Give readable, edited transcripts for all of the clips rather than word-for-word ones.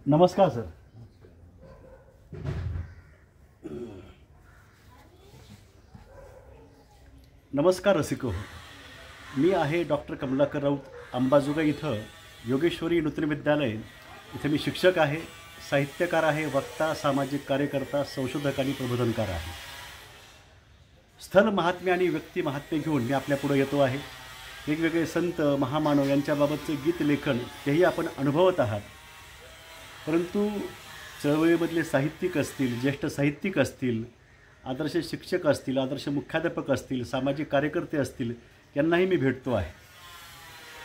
नमस्कार सर. नमस्कार रसिको. मी आहे डॉक्टर कमलाकर राऊत. अंबाजोगाई इथं योगेश्वरी नूतन विद्यालय इथे मी शिक्षक आहे, साहित्यकार आहे, वक्ता, सामाजिक कार्यकर्ता, संशोधक आणि प्रबोधनकार आहे. स्थल महात्म्य आणि व्यक्ती महात्म्य घेऊन मी आपल्यापुढे येतो आहे. वेगवेगळे संत महामानव यांच्याबाबतचे गीत लेखन तेही आपण अनुभवत आहात. परंतु चळवळीमधले साहित्यिक असतील, ज्येष्ठ साहित्यिक असतील, आदर्श शिक्षक असतील, आदर्श मुख्याध्यापक असतील, सामाजिक कार्यकर्ते असतील, यांनाही मी भेटतो आहे.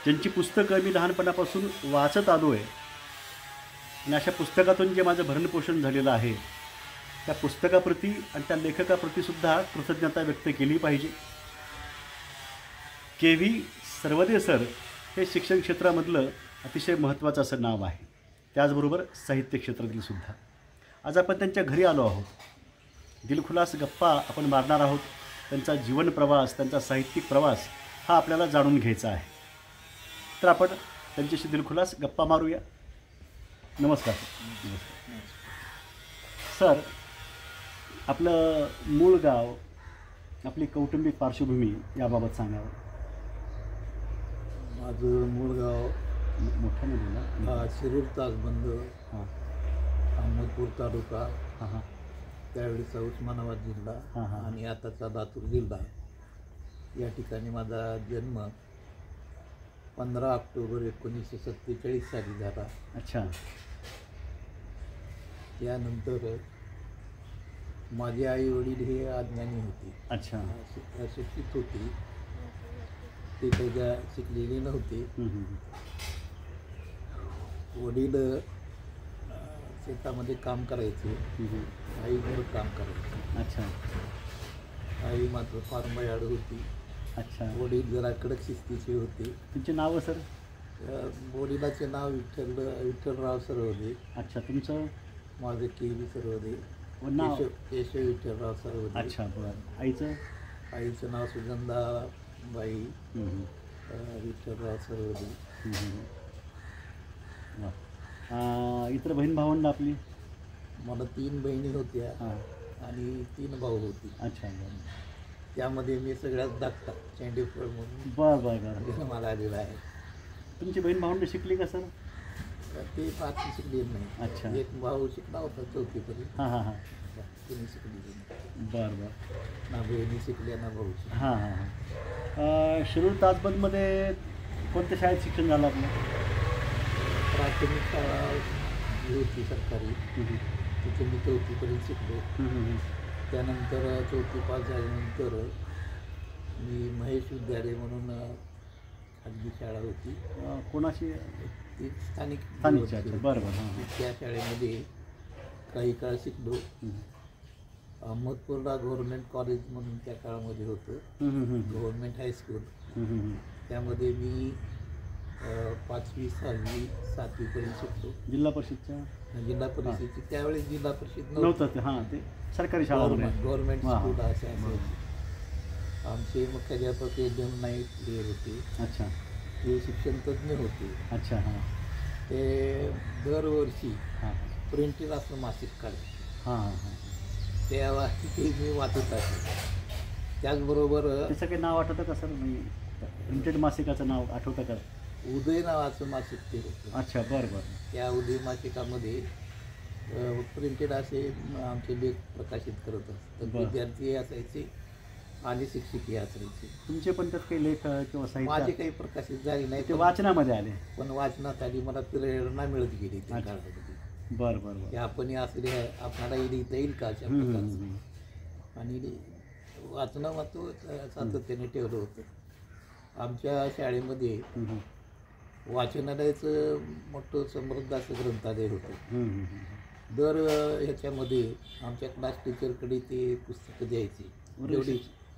ज्यांची पुस्तकं मी लहानपणापासून वाचत आलो आहे आणि अशा पुस्तकातून जे माझं भरणपोषण झालेलं आहे, त्या पुस्तकाप्रती आणि त्या लेखकाप्रतीसुद्धा कृतज्ञता व्यक्त केली पाहिजे. के.व्ही. सरवदे सर हे शिक्षण क्षेत्रामधलं अतिशय महत्त्वाचं असं नाव आहे, त्याचबरोबर साहित्य क्षेत्रातील सुद्धा. आज आपण त्यांच्या घरी आलो आहोत. दिलखुलास गप्पा आपण मारणार आहोत. त्यांचा जीवन प्रवास, त्यांचा साहित्यिक प्रवास हा आपल्याला जाणून घ्यायचा आहे. तर आपण त्यांच्याशी दिलखुलास गप्पा मारूया. नमस्कार सर. आपलं मूळ गाव, आपली कौटुंबिक पार्श्वभूमी याबाबत सांगावं. माझं मूळ गाव मोठ्याने बोला. शिरूर तासबंद, अहमदपूर तालुका, त्यावेळेचा उस्मानाबाद जिल्हा आणि आताचा लातूर जिल्हा. या ठिकाणी माझा जन्म 15 ऑक्टोबर 1947 साली झाला. अच्छा. त्यानंतर माझे आई वडील हे अज्ञानी होते. अच्छा. अशिक्षित होते, ते काही शिकलेले नव्हते. वडील शेतामध्ये काम करायचे, आई घर काम करायचे. अच्छा. आई मात्र फार मयाळ होती. अच्छा. वडील जरा कडक शिस्तीचे होते. तुमचे नाव सर? वडिलाचे नाव विठ्ठलराव सरवदे. अच्छा. तुमचं? माझं के.व्ही. सरवदे. नाव? केशव विठ्ठलराव सरवदे. अच्छा. बरं. आईचं? आईचं नाव सुगंधाबाई विठ्ठलराव सरवदे. इतर बहीण भावंड आपली? मला 3 बहिणी होत्या आणि 3 भाऊ होते. अच्छा. त्यामध्ये मी सगळ्यात धाकटा, चेंडीफळ म्हणून बरं मला आलेला आहे. तुमची बहीण भावंड शिकली का सर? ते फार शिकले नाही. अच्छा. एक भाऊ शिकला होता 4थीपर्यंत. तिने शिकली नाही. बरं. ना बहिणी शिकल्या ना भाऊ शिकले. शिरूर तासबंदमध्ये कोणत्या शाळेत शिक्षण झालं आपलं? प्राथमिक शाळा जी होती सरकारी, तिथे मी 4थीपर्यंत शिकलो. त्यानंतर 4थी पास झाल्यानंतर मी महेश विद्यालय म्हणून खाजगी शाळा होती. कोणाशी? ती स्थानिक. बरं. त्या शाळेमध्ये काही काळ शिकलो. अहमदपूरला गव्हर्नमेंट कॉलेज म्हणून त्या काळामध्ये होतं, गव्हर्नमेंट हायस्कूल. त्यामध्ये मी 5वी 6वी 7वीपर्यंत शिकतो. जिल्हा परिषदच्या? जिल्हा परिषदची. त्यावेळेस जिल्हा परिषद नव्हतं. ते सरकारी शाळा, गव्हर्नमेंट स्कूल असे असायचे. आमचे मुख्याध्यापक एकदम नाईक हे होते. अच्छा. ते शिक्षण तज्ज्ञ होते. अच्छा. ते दरवर्षी प्रिंटेड असं मासिक काढायचे. तेव्हा ते मी वाचत आहे. त्याचबरोबर त्याचं काही नाव आठवतं का सर? प्रिंटेड मासिकाचं नाव आठवतं का? उदय नावाचं मासिक ते होतं. अच्छा. बरं. त्या उदय मासिकामध्ये प्रिंटेड असे आमचे लेख प्रकाशित करत असतात. विद्यार्थी असायचे आणि शिक्षकही असायचे. तुमचे पण त्यात काही लेख किंवा साहित्य? माझे काही प्रकाशित झाले नाही, ते वाचनामध्ये आले. पण वाचनात आली. मला प्रेरणा मिळत गेली त्या काळामध्ये. बरं. की आपण असले आपल्याला लिहिता येईल का अशा प्रकारचं. आणि वाचणं मात्र सातत्याने ठेवलं होतं. आमच्या शाळेमध्ये वाचनालयाचं मोठं समृद्ध असं ग्रंथालय होतं. दर ह्याच्यामध्ये आमच्या क्लास टीचरकडे ते पुस्तकं द्यायची.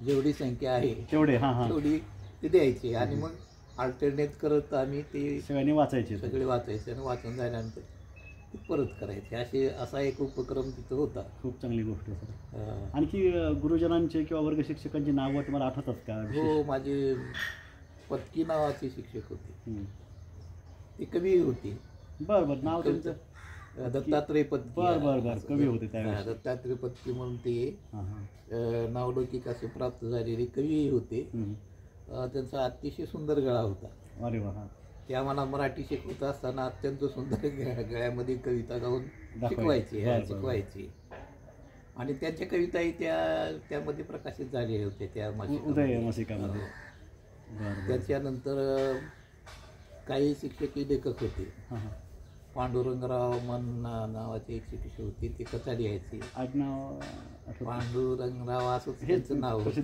जेवढी संख्या आहे तेवढी ते द्यायची. आणि मग अल्टरनेट करत आम्ही ते सगळे वाचायचे आणि वाचून झाल्यानंतर ते परत करायचे. असा एक उपक्रम तिथं होता. खूप चांगली गोष्ट सर. आणखी गुरुजनांचे किंवा वर्ग शिक्षकांची नावं तुम्हाला आठवतात का? हो, माझे पत्की नावाचे शिक्षक होते. ती कवी होती. बरं बरं. नाव त्यांचं? दत्तात्रय पत्की. बर कवी होते त्यावेळेस. दत्तात्रय पत्की म्हणून ते नावलौकिक असे प्राप्त झालेले कवी होते. त्यांचा अतिशय सुंदर गळा होता. अरे वा. ते आम्हाला मराठी शिकवत असताना अत्यंत सुंदर गळ्यामध्ये कविता गाऊन शिकवायची. आणि त्यांच्या कविताही त्यामध्ये प्रकाशित झालेल्या होत्या त्या मासिकामध्ये. त्याच्यानंतर काही शिक्षकी लेखक होते. पांडुरंगराव मन नावाचे एक शिक्षक होते, ते कथा लिहायचे. पांडुरंगराव असं त्यांचं नाव होतं.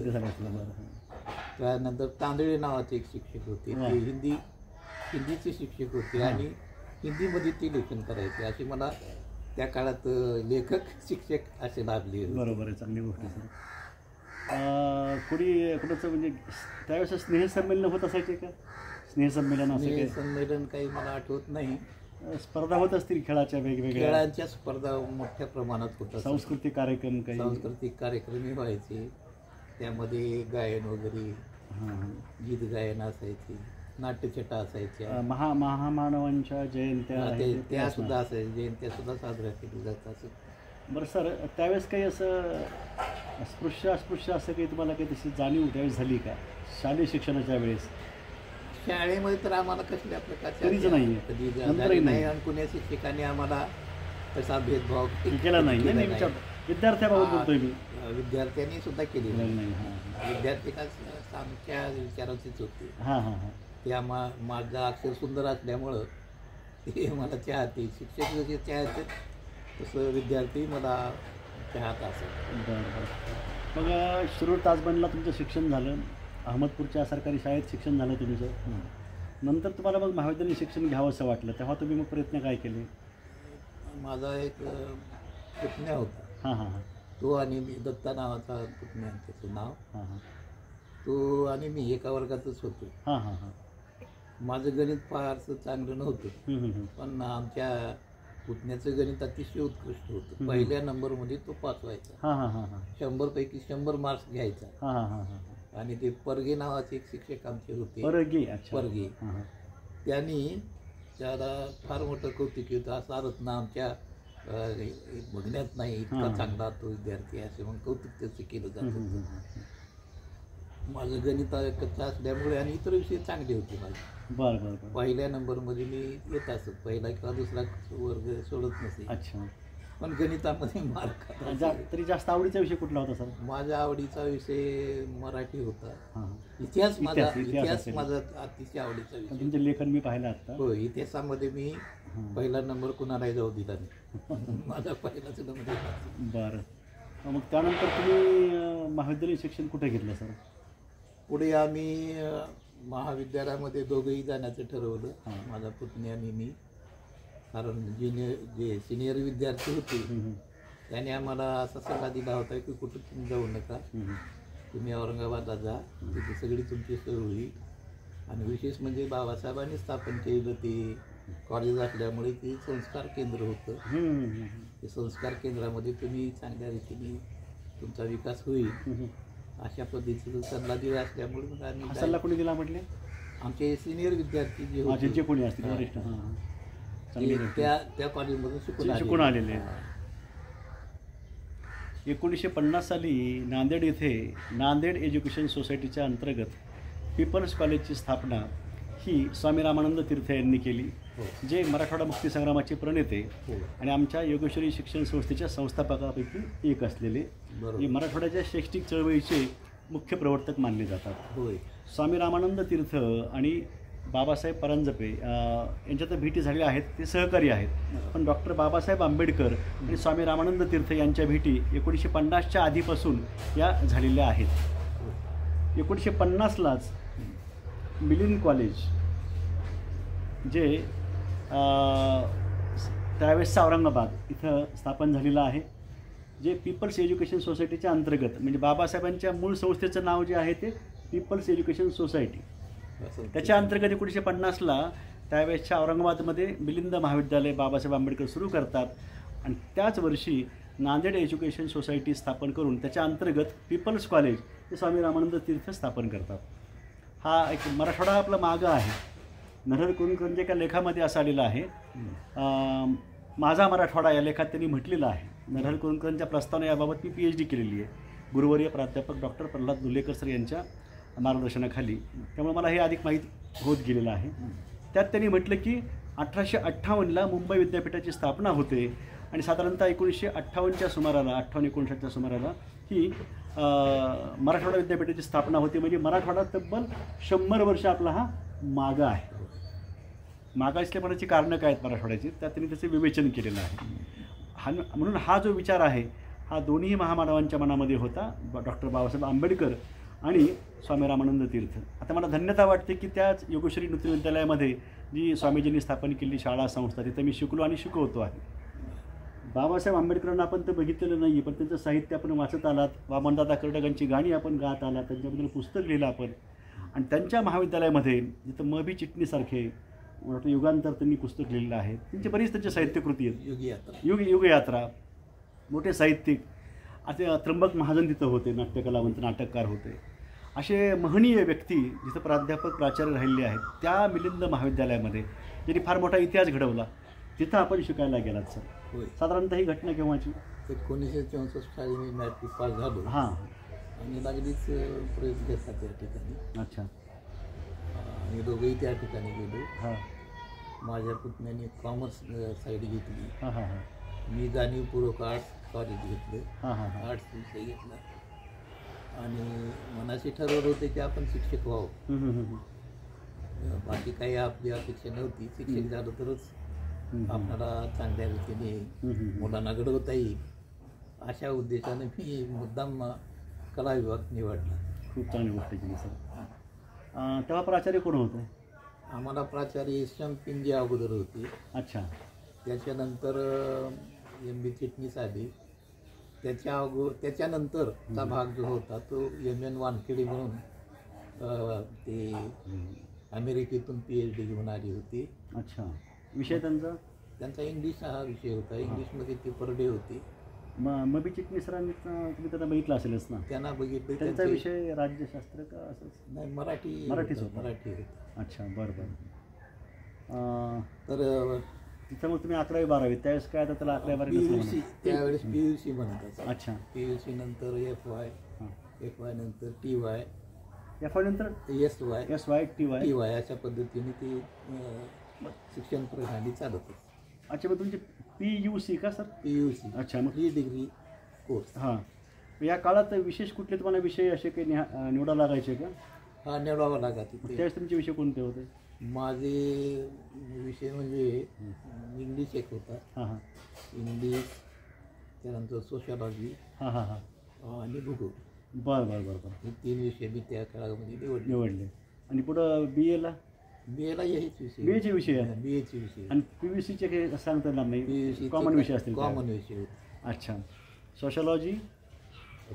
त्यानंतर तांदळे नावाचे एक शिक्षक होते, ते हिंदीचे शिक्षक होते आणि हिंदीमध्ये ते लेखन करायचे. अशी मला त्या काळात लेखक शिक्षक असे लाभले. बरोबर आहे, चांगली गोष्ट आहे सर. कुणाचं म्हणजे त्यावेळेस स्नेहसंमेलन होत असायचे का? स्नेहसंमेलन काही मला आठवत नाही. स्पर्धा होत असतील खेळाच्या, वेगवेगळ्या खेळांच्या स्पर्धा मोठ्या प्रमाणात होतात. सांस्कृतिक कार्यक्रमही व्हायचे. त्यामध्ये गायन वगैरे, गीत गायन असायचे, नाट्यछटा असायच्या. महामानवांच्या जयंत्या त्या सुद्धा असायच्या. जयंत्या सुद्धा साजऱ्या केल्या जातात. बरं सर, त्यावेळेस काही असं अस्पृश्य असं काही तुम्हाला काही तशी जाणीव त्यावेळेस झाली का शालेय शिक्षणाच्या वेळेस? शाळेमध्ये तर आम्हाला कसल्या प्रकारच्या कधी झाली नाही. आणि कुण्या शिक्षकांनी आम्हाला तसा भेदभाव केला नाही. विद्यार्थ्याबाबत बोलतोय मी. विद्यार्थ्यांनी सुद्धा केलेला नाही. विद्यार्थी का आमच्या विचाराचेच होते. ते माझं अक्षर सुंदर असल्यामुळं ते मला चाहते. शिक्षक जसे चाहते तसं विद्यार्थी मला चाहत असत. मग शिरूर ताजबनला तुमचं शिक्षण झालं, अहमदपूरच्या सरकारी शाळेत शिक्षण झालं तुमचं. नंतर तुम्हाला मग महाविद्यालयीन शिक्षण घ्यावं असं वाटलं, तेव्हा तुम्ही मग प्रयत्न काय केले? माझा एक पुतण्या होता. तो आणि मी, दत्ता नावाचा पुतण्या, त्याचं नाव. तो आणि मी एका वर्गातच होतो. माझं गणित फारसं चांगलं नव्हतं, पण आमच्या पुतण्याचं गणित अतिशय उत्कृष्ट होतं. पहिल्या नंबरमध्ये तो पास व्हायचा. 100 पैकी 100 मार्क्स घ्यायचा. आणि ते परगे नावाचे एक शिक्षक आमचे होते. परगे त्यांनी त्याला फार मोठं कौतुक होतं. असा रत्न आमच्या बघण्यात नाही, इतका चांगला तो विद्यार्थी असे म्हणून कौतुक त्याचं केलं जातं. माझं गणित कच्चा असल्यामुळे आणि इतर विषय चांगले होते माझे. पहिल्या नंबरमध्ये मी येत असत. पहिला किंवा दुसरा वर्ग सोडत नसे. अच्छा. पण गणितामध्ये मार्क. तरी जास्त आवडीचा विषय कुठला होता सर? माझ्या आवडीचा विषय मराठी होता. इतिहास माझा अतिशय आवडीचा विषय. तुमचं लेखन मी पाहिलं आता. हो, इतिहासामध्ये मी पहिला नंबर कुणालाही जाऊ दिला नाही. माझा पहिलाच नंबर. बरं. मग त्यानंतर तुम्ही महाविद्यालयीन शिक्षण कुठे घेतलं सर? पुढे आम्ही महाविद्यालयामध्ये दोघंही जाण्याचं ठरवलं, माझा पुतणी आणि मी. कारण जे सिनियर विद्यार्थी होते त्याने आम्हाला असा सल्ला दिला होता की कुठं तुम्ही जाऊ नका, तुम्ही औरंगाबादला जा, तिथे सगळी तुमची सोय होईल. आणि विशेष म्हणजे बाबासाहेबांनी स्थापन केलेलं ते कॉलेज असल्यामुळे ते संस्कार केंद्र होतं. ते संस्कार केंद्रामध्ये तुम्ही चांगल्या रीतीने तुमचा विकास होईल अशा पद्धतीचा सल्ला दिला असल्यामुळे मग आम्ही. सल्ला कोणी दिला म्हटले? आमचे सिनियर विद्यार्थी जे होते, जे कोणी असतील वरिष्ठ, त्या कॉलेजमधून शिकून आलेले. 1950 साली नांदेड येथे नांदेड एज्युकेशन सोसायटीच्या अंतर्गत पीपल्स कॉलेजची स्थापना ही स्वामी रामानंद तीर्थ यांनी केली, जे मराठवाडा मुक्तीसंग्रामाचे प्रणेते आणि आमच्या योगेश्वरी शिक्षण संस्थेच्या संस्थापकापैकी एक असलेले, हे मराठवाड्याच्या शैक्षणिक चळवळीचे मुख्य प्रवर्तक मानले जातात. स्वामी रामानंद तीर्थ आणि बाबासाहेब परांजपे यांच्यात भेटी झालेल्या आहेत, ते सहकारी आहेत. पण डॉक्टर बाबासाहेब आंबेडकर आणि स्वामी रामानंद तीर्थ यांच्या भेटी 1950च्या आधीपासून या झालेल्या आहेत. 1950लाच मिलिंद कॉलेज, जे त्यावेळेस औरंगाबाद इथं स्थापन झालेलं आहे, जे पीपल्स एज्युकेशन सोसायटीच्या अंतर्गत, म्हणजे बाबासाहेबांच्या मूळ संस्थेचं नाव जे आहे ते पीपल्स एज्युकेशन सोसायटी, त्याच्या अंतर्गत 1950ला त्यावेळेसच्या औरंगाबादमध्ये मिलिंद महाविद्यालय बाबासाहेब आंबेडकर सुरू करतात. आणि त्याच वर्षी नांदेड एज्युकेशन सोसायटी स्थापन करून त्याच्या अंतर्गत पीपल्स कॉलेज हे स्वामी रामानंद तीर्थ स्थापन करतात. हा एक मराठवाडा आपला मागं आहे. नरहर कुरुंदकरांच्या एका लेखामध्ये असं आलेलं आहे, माझा मराठवाडा या लेखात त्यांनी म्हटलेलं आहे. नरहर कुरुंदकरांच्या प्रस्तावना याबाबत मी PhD केलेली आहे गुरुवर्य प्राध्यापक डॉक्टर प्रल्हाद लुलेकर सर यांच्या मार्गदर्शनाखाली. त्यामुळे मला हे अधिक माहीत होत गेलेलं आहे. त्यात त्यांनी म्हटलं की 1858ला मुंबई विद्यापीठाची स्थापना होते आणि साधारणतः 1958च्या सुमाराला 58-59च्या सुमाराला ही मराठवाडा विद्यापीठाची स्थापना होती. म्हणजे मराठवाडा तब्बल 100 वर्ष आपला हा मागा आहे. मागा असल्यापणाची कारणं काय आहेत मराठवाड्याची, त्यात त्यांनी त्याचे विवेचन केलेलं आहे. म्हणून हा जो विचार आहे हा दोन्ही महामानवांच्या मनामध्ये होता, डॉक्टर बाबासाहेब आंबेडकर आणि स्वामी रामानंद तीर्थ. आता मला धन्यता वाटते की त्याच योगेश्वरी नूतन विद्यालयामध्ये जी स्वामीजींनी स्थापन केलेली शाळा संस्था तिथं मी शिकलो आणि शिकवतो आहे. बाबासाहेब आंबेडकरांना आपण तर बघितलेलं नाही, पण त्यांचं साहित्य आपण वाचत आलात, वामनदादा कर्डकांची गाणी आपण गात आलात, त्यांच्याबद्दल पुस्तक लिहिलं आपण. आणि त्यांच्या महाविद्यालयामध्ये जिथं म.भी. चिटणीसारखे मोठं युगांतर त्यांनी पुस्तक लिहिलेलं आहे. त्यांची बरीच त्यांच्या साहित्यकृती आहेत. युगयात्रा मोठे साहित्यिक. आता त्र्यंबक महाजन तिथं होते, नाट्यकलावंत नाटककार होते. असे महनीय व्यक्ती जिथं प्राध्यापक प्राचार्य राहिले आहेत त्या मिलिंद महाविद्यालयामध्ये ज्यांनी फार मोठा इतिहास घडवला तिथं आपण शिकायला गेलात सर. होय. साधारणतः ही घटना केव्हाची? 1964 साली मी मॅट्रिक पास झालो. हां. आणि लागलीच प्रयोग घेतला त्या ठिकाणी. अच्छा. आणि दोघंही त्या ठिकाणी गेलो. हां. माझ्या पुतण्याने कॉमर्स साईड घेतली. हां हां हां. मी जाणीवपूर्वक आर्ट्स कॉलेज घेतलं. हां हां हां. आर्ट्स विषय घेतला आणि मनाशी ठरवलं होते की आपण शिक्षक व्हावं. बाकी काही आपली अपेक्षा नव्हती. शिक्षक झालं तरच आपल्याला चांगल्या रीतीने मुलांना घडवता येईल अशा उद्देशाने मी मुद्दाम कला विभाग निवडला. खूप चांगली गोष्ट केली सर. तेव्हा प्राचार्य कोण होते? आम्हाला प्राचार्य श्याम पिंजे अगोदर होते. अच्छा. त्याच्यानंतर M.B. चिटणीस आले. त्याच्यानंतरचा भाग जो होता तो M.N. वानखेडे म्हणून ते अमेरिकेतून PhD घेऊन आली होती. अच्छा. विषय त्यांचा इंग्लिश हा विषय होता. इंग्लिशमध्ये ते परडे होते. M.B. चिटणीस सरांनी तुम्ही त्यांना बघितलं असेलच ना? त्यांना बघितलं. त्यांचा विषय राज्यशास्त्र का असंच? नाही, मराठीच होता. मराठी होता. अच्छा. बरं बरं. तर त्याच्यामुळे तुम्ही 11वी 12वी त्यावेळेस काय आता त्याला 11वी 12वी त्यावेळेस PUC म्हणतात. अच्छा. PUC नंतर FY नंतर TY, FY नंतर SY TY अशा पद्धतीने ती शिक्षण प्रणाली चालत होती. अच्छा. मग तुमची PUC का सर? PUC. अच्छा. मग 3 डिग्री कोर्स. हां. या काळात विशेष कुठले तुम्हाला विषय असे काही निवडा लागायचे का? हा, निवडावा लागत. त्यावेळेस तुमचे विषय कोणते होते? माझे विषय म्हणजे इंग्लिश एक होता. हां हां. इंग्लिश, त्यानंतर सोशलॉजी. हां हां हां. आणि भूगोल. बरं बरं बरं बरं. हे 3 विषय मी त्या काळामध्ये निवडले. आणि पुढं BAला हेच विषय. BAचे विषय आहे. BAचे विषय. आणि PUCचे काही सांगता येणार नाही? PUC कॉमन विषय असतील? कॉमन विषय होते. अच्छा. सोशलॉजी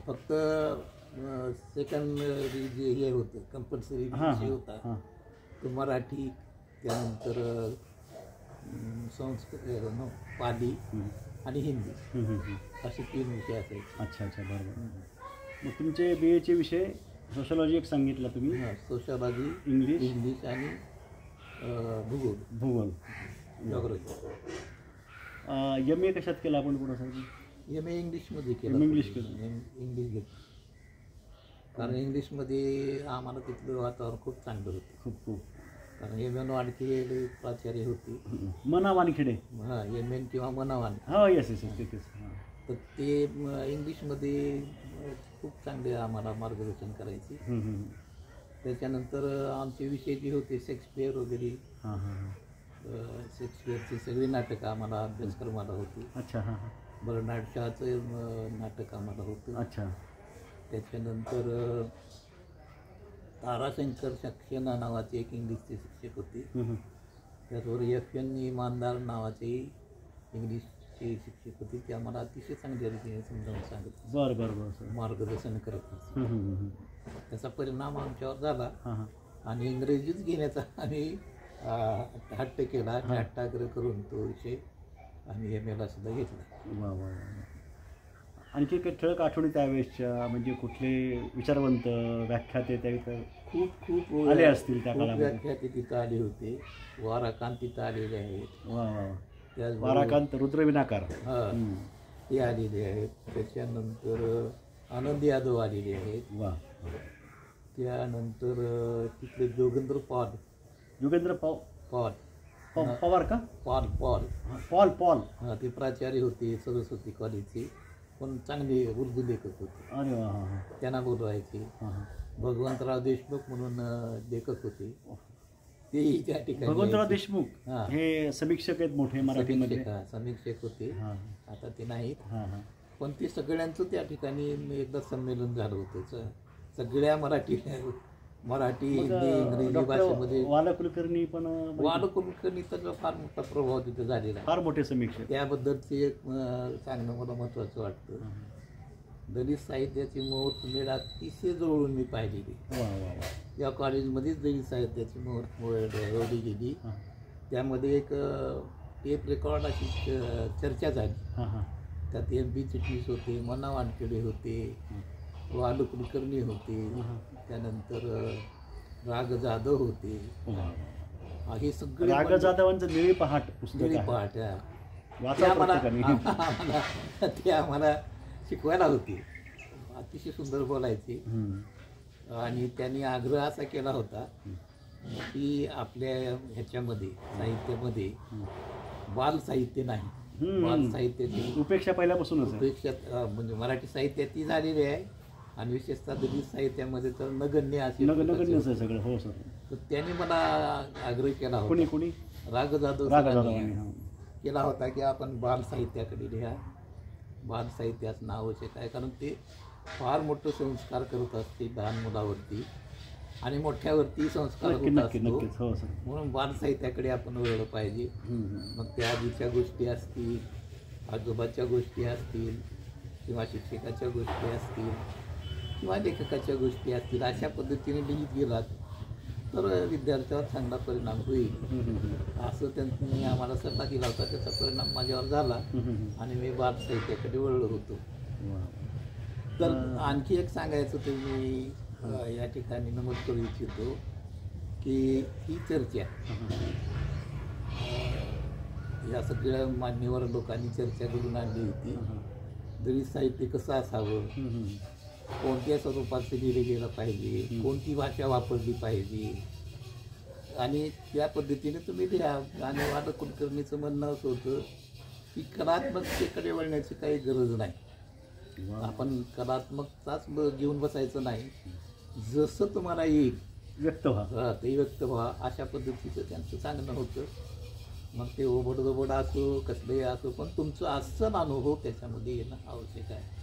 फक्त सेकंडरी जे हे होतं कंपल्सरी विषय होता तो मराठी, त्यानंतर संस्कृत, पाली आणि हिंदी असे 3 विषय असायचे. अच्छा अच्छा. बरोबर. मग तुमचे BAचे विषय सोशलॉजी एक सांगितलं तुम्ही? सोशलॉजी, इंग्लिश आणि भूगोल जॉग्राफी. MA कशात केलं आपण पुढं सर? MA इंग्लिशमध्ये केलं. इंग्लिश केलं. इंग्लिश घेतलं कारण इंग्लिशमध्ये आम्हाला तिथलं वातावरण खूप चांगलं होतं. खूप. कारण M.N. वानखेडे प्राचार्य होते. मना वानखेडे. हां, M.N. किंवा मना वानखेडे. हो. येस तिथेच. तर ते इंग्लिशमध्ये खूप चांगले आम्हाला मार्गदर्शन करायचे. त्याच्यानंतर आमचे विषय जे होते शेक्सपियर वगैरे, शेक्सपियरची सगळी नाटकं आम्हाला अभ्यासक्रमाला होती. अच्छा. हां हां. बर्नार्ड शॉचं नाटक आम्हाला होतं. अच्छा. त्याच्यानंतर ताराशंकर सक्सेना नावाचे एक इंग्लिशचे शिक्षक होते. त्याचबरोबर FN इमानदार नावाचे इंग्लिशचे शिक्षक होते. ते आम्हाला अतिशय चांगल्या रीतीने समजावून सांगत. बरं. मार्गदर्शन करत होते. त्याचा परिणाम आमच्यावर झाला आणि इंग्रजीच घेण्याचा आम्ही हट्ट केला. हट्टाग्रह करून तो विषय आम्ही MAला सुद्धा घेतला. वा वा. आणखी काही ठळक आठवणी त्यावेळेसच्या, म्हणजे कुठले विचारवंत व्याख्याते त्या खूप आले असतील त्या काळामध्ये? व्याख्याते तिथं आले होते. वाराकांत तिथं आलेले आहेत. वा वा. त्याचबरोबर वाराकांत रुद्रविनाकार ते आलेले आहेत. त्याच्यानंतर आनंद यादव आलेले आहेत. वा. त्यानंतर तिथले जोगेंद्र पॉल योगेंद्र पॉल पवार का? पॉल पॉल पॉल पॉल हां, ते प्राचार्य होते सरस्वती कॉलेजचे, पण चांगले उर्दू लेखक होते. अरे वा. हां हां त्यांना बोलवायचे. हां हां. भगवंतराव देशमुख म्हणून लेखक होते, तेही त्या ठिकाणी भगवंतराव यायचे. देशमुख हां. हे समीक्षक आहेत मोठे मराठीमध्ये. समीक्षक होते. हां आता ते नाहीत, हां हां. पण ते सगळ्यांचं त्या ठिकाणी एकदा संमेलन झालं होतं. सगळ्या मराठी हिंदी इंग्रजी भाषेमध्ये. वाला कुलकर्णी पण वाल कुलकर्णी त्याचा फार मोठा प्रभाव तिथे झालेला आहे. फार मोठे समीक्षक. त्याबद्दलचे एक सांगणं मला महत्त्वाचं वाटतं. दलित साहित्याची मुहूर्तमेढ अतिशय जवळून मी पाहिलेली. वा वा वा. या कॉलेजमध्येच दलित साहित्याची मुहूर्तमेढ रोवली गेली. त्यामध्ये एक टेप रेकॉर्ड अशी चर्चा झाली. हां हां. त्यात MP चिटणीस होते, मना वानखेडे होते, वाल कुलकर्णी होते, त्यानंतर राग जाधव होते. हे सगळे राग जाधवांचं निळी पहाट पुस्तक निळी आहे. पहाट वाचा प्रत्येकाने. ते आम्हाला शिकवायला होते. अतिशय सुंदर बोलायचे. आणि त्यांनी आग्रह असा केला होता की आपल्या ह्याच्यामध्ये साहित्यामध्ये बाल साहित्य नाही. बाल साहित्याची उपेक्षा पहिल्यापासूनच आहे. उपेक्षा म्हणजे मराठी साहित्यात ती झालेली आहे, आणि विशेषतः दलित साहित्यामध्ये तर नगण्य असे नगण्यच आहे सगळं. हो सर. तर त्यांनी मला आग्रह केला कोणी होता. कोणी? राग जाधव राघव केला होता की आपण बाल साहित्याकडे लिहा. बाल साहित्य असणं आवश्यक आहे, कारण ते फार मोठं संस्कार करत असते लहान मुलावरती, आणि मोठ्यावरती संस्कार होत असतो. हो सर. म्हणून बाल साहित्याकडे आपण वळलं पाहिजे. मग त्या आधीच्या गोष्टी असतील, आजोबाच्या गोष्टी असतील, किंवा शिक्षकाच्या गोष्टी असतील, किंवा लेखकाच्या गोष्टी असतील, अशा पद्धतीने लिहित गेलात तर विद्यार्थ्यावर चांगला परिणाम होईल, असं त्यांनी आम्हाला सल्ला दिला होता. त्याचा परिणाम माझ्यावर झाला, आणि मी बाल साहित्याकडे वळलो होतो. तर आणखी एक सांगायचं तर मी या ठिकाणी नमूद करू इच्छितो की ही चर्चा या सगळ्या मान्यवर लोकांनी चर्चा करून आणली होती. दलित साहित्य कसं असावं, कोणत्या स्वरूपात ते लिहिलं गेलं पाहिजे, कोणती भाषा वापरली पाहिजे, आणि त्या पद्धतीने तुम्ही लिहा. आणि वाल कुलकर्णीचं म्हणणं असं होतं की कलात्मकतेकडे वळण्याची काही गरज नाही. आपण कलात्मकताच घेऊन बसायचं नाही, जसं तुम्हाला येईल व्यक्त व्हा, ते व्यक्त व्हा, अशा पद्धतीचं त्यांचं सांगणं होतं. मग ते ओबडधोबड असो कसलेही असो, पण तुमचं अस्सल अनुभव त्याच्यामध्ये येणं आवश्यक आहे.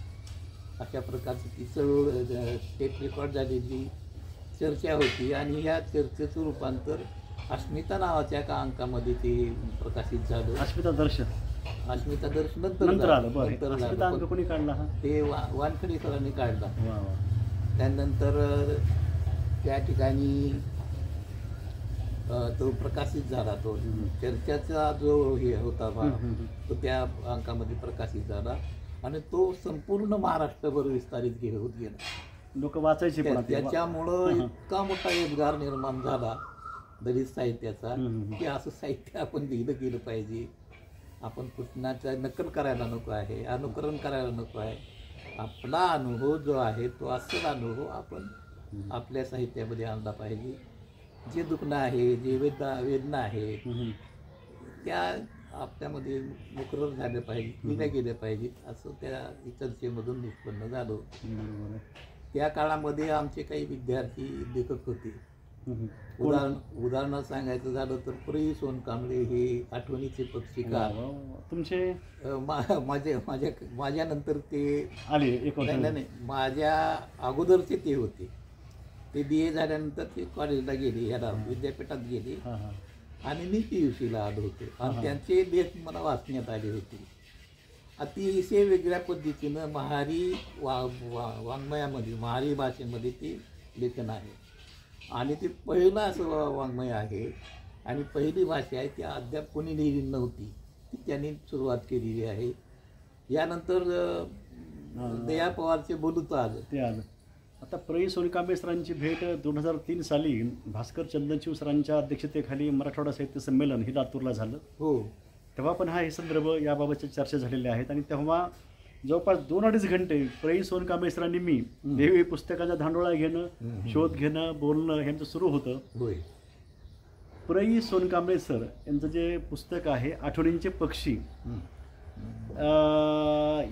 अशा प्रकारची ती चळवळ टेप रेकॉर्ड झालेली चर्चा होती, आणि ह्या चर्चेचं रूपांतर अस्मिता नावाच्या एका अंकामध्ये ते प्रकाशित झालं. अस्मिता दर्शन नंतर आलं. बरं. अस्मिता अंक कोणी काढला? हा, ते वानखडे सरांनी काढला. वा वा. त्यानंतर त्या ठिकाणी तो प्रकाशित झाला. तो चर्चाचा जो हे होता भाग तो त्या अंकामध्ये प्रकाशित झाला, आणि तो संपूर्ण महाराष्ट्रभर विस्तारित होत गेला. लोक वाचायचे. त्याच्यामुळं इतका मोठा उद्गार निर्माण झाला दलित साहित्याचा की असं साहित्य आपण लिहिलं गेलं पाहिजे. आपण कुठनाचं नकल करायला नको आहे, अनुकरण करायला नको आहे. आपला अनुभव जो आहे तो अस्सल अनुभव आपण आपल्या साहित्यामध्ये आणला पाहिजे. जे दुखणं आहे, जे वेदना आहे, त्या आपल्यामध्ये मुकरर झाल्या पाहिजे, लिहिल्या गेल्या पाहिजेत, असं त्या चर्चेमधून निष्पन्न झालं. त्या काळामध्ये आमचे काही विद्यार्थी लेखक होते. उदाहरण सांगायचं झालं तर प्र. सोनकांबळे हे आठवणीचे पक्षीकार तुमचे माझ्यानंतर ते आले. नाही, माझ्या अगोदरचे ते होते. ते BA झाल्यानंतर ते कॉलेजला गेले, ह्याला विद्यापीठात गेले, आणि मी PUCला आलो होते, आणि त्यांचे लेख मला वाचण्यात आले होते. अतिशय वेगळ्या पद्धतीनं महारी वाङ्मयामध्ये, महारी भाषेमध्ये ते लेखन आहे, आणि ते पहिलं असं वाङ्मय आहे, आणि पहिली भाषा आहे ती अद्याप कोणी लिहिली नव्हती, ती त्यांनी सुरुवात केलेली आहे. यानंतर दया पवारचे बोलूचं आलं, ते आलं. आता प्र. सोनकांबळे सरांची भेट 2003 साली भास्कर चंदनशिव सरांच्या अध्यक्षतेखाली मराठवाडा साहित्य संमेलन हे लातूरला झालं. हो. तेव्हा पण हे संदर्भ याबाबतच्या चर्चा झालेल्या आहेत. आणि तेव्हा जवळपास 2-2.5 घंटे प्र. सोनकांबळे सरांनी मी देवी पुस्तकाचा धांडोळा घेणं, शोध घेणं, बोलणं यांचं सुरू होतं. प्र. सोनकांबळे सर यांचं जे पुस्तक आहे आठवणींचे पक्षी,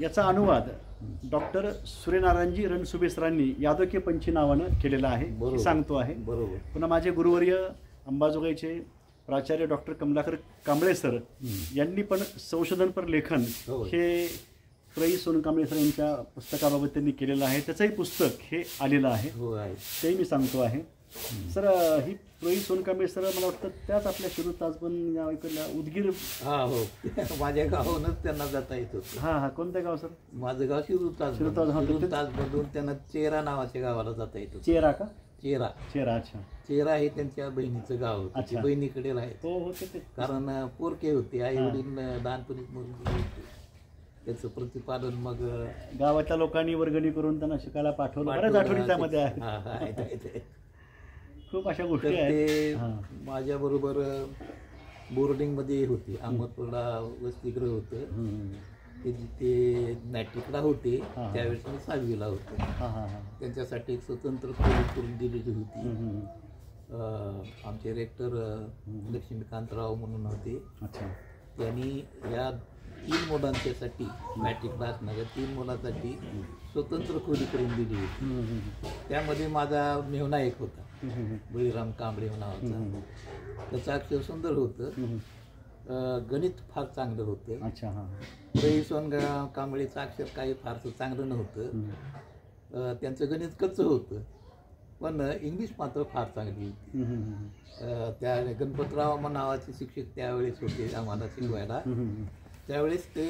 याचा अनुवाद डॉक्टर सूर्यनारायणजी रणसुभे सरांनी यादव के पंछी नावानं केलेला आहे, सांगतो आहे. बरोबर. पुन्हा माझे गुरुवर्य अंबाजोगाईचे प्राचार्य डॉक्टर कमलाकर कांबळे सर यांनी पण संशोधनपर लेखन हे प्र. सोनकांबळे सर यांच्या पुस्तकाबाबत त्यांनी केलेलं आहे. त्याचंही पुस्तक हे आलेलं आहे, तेही मी सांगतो आहे. सर ही प्र. सोनकांबळे सर मला वाटतं त्याच आपल्या शिरूर ताजबन या इकडल्या उदगीर, हो माझ्या गावाहूनच त्यांना जाता येत होतं. हां, कोणत्या गाव सर? माझं गाव शिरूर ताजबनून त्यांना चेरा नावाच्या गावाला जाता येत होतं. चेरा का? चेरा. अच्छा. चेरा हे त्यांच्या बहिणीचं गाव होतं. बहिणीकडे राहायचं. हो, कारण पोरके होते, आई वडील लहानपणीच मुलगी होती. त्याचं प्रतिपादन मग गावाच्या लोकांनी वर्गणी करून त्यांना शिकायला पाठवलं. बऱ्याच आठवणी त्यामध्ये आहेत. खूप अशा गोष्टी आहेत. ते माझ्या बरोबर बोर्डिंगमध्ये होते. अहमदपूरला वसतिगृह होतं. ते मॅट्रिकला होते त्यावेळेस मी 6वीला होतो. त्यांच्यासाठी एक स्वतंत्र खोली करून दिलेली होती. आमचे रेक्टर लक्ष्मीकांतराव म्हणून होते. त्यांनी या 3 मुलांच्यासाठी मॅट्रिकला असणाऱ्या 3 मुलांसाठी स्वतंत्र खोली करून दिली होती. त्यामध्ये माझा मेहुणा एक होता, बळीराम कांबळे नावाचा. त्याचं अक्षर सुंदर होतं, गणित फार चांगलं होतं. प्र. सोनकांबळेचं अक्षर काही फारसं चांगलं नव्हतं. त्यांचं गणित कच्चं होतं, पण इंग्लिश मात्र फार चांगली होती. त्या गणपतराव नावाचे शिक्षक त्यावेळेस होते आम्हाला शिकवायला. त्यावेळेस ते